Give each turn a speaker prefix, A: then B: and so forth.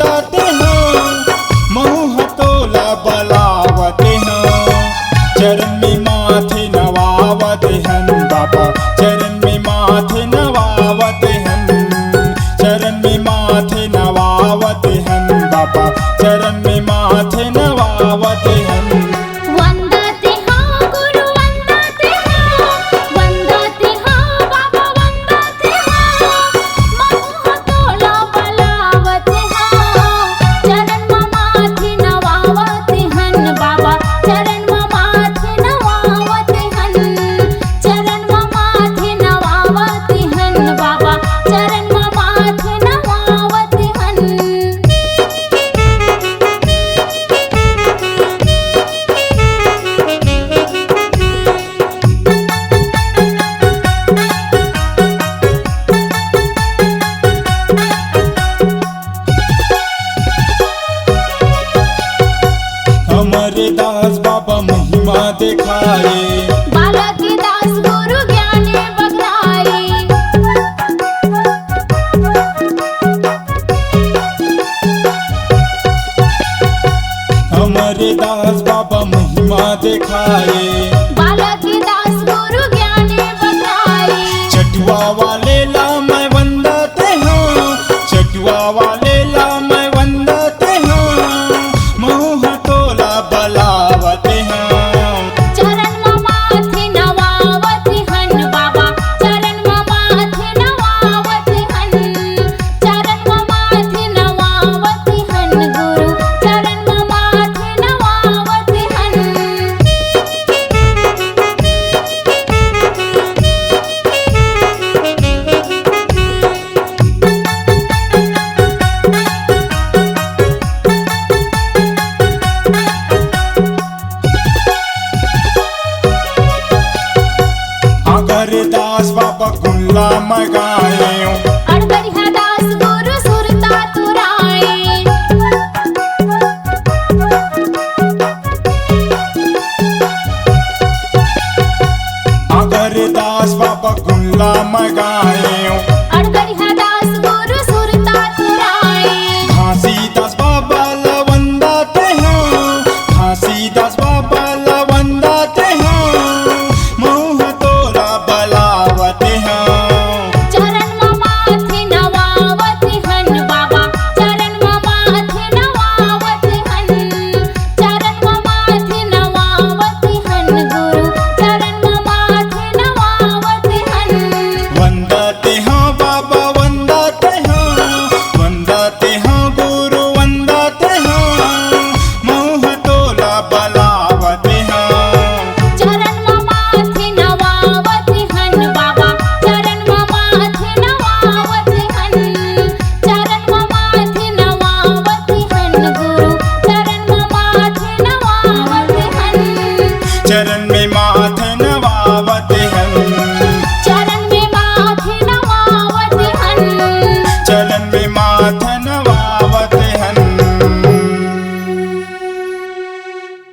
A: वंदाते हैं, मुँह तोला बलावते हैं। चरण में माथे नवावते हैं बाबा, चरण में माथे नवावते हैं। चरण में माथे नवावते हैं बाबा, चरण में माथे नवावते हैं।
B: वंदते हैं गुरु वंदते हैं, वंदते हैं बाबा वंदते हैं। मुँह तोला बलावते हैं, चरण में माथे नवावते हैं बाबा, चरण में माथे नवावते हैं। चरण में माथे नवावते हैं बाबा, चरण में माथे नवावते हैं।
A: हमारे दास बाबा महिमा दिखाए,
B: बालक दास गुरु ज्ञानी बगराए।
A: हमारे दास बाबा महिमा दिखाए।
B: बालक दास गुरु ज्ञानी बगराए।
A: चटुआ वाले ला मैं वंदाते हैं, चटुआ वाले ला मैं वंदाते हैं। मुँह तोला बलावते हैं।
B: चरण में माथे नवावते हैं बाबा, चरण में माथे नवावते हैं। चरण में माथे नवावते हैं गुरु, चरण में माथे नवावते हैं।
A: अगर दास बाबा गुल्ला मैं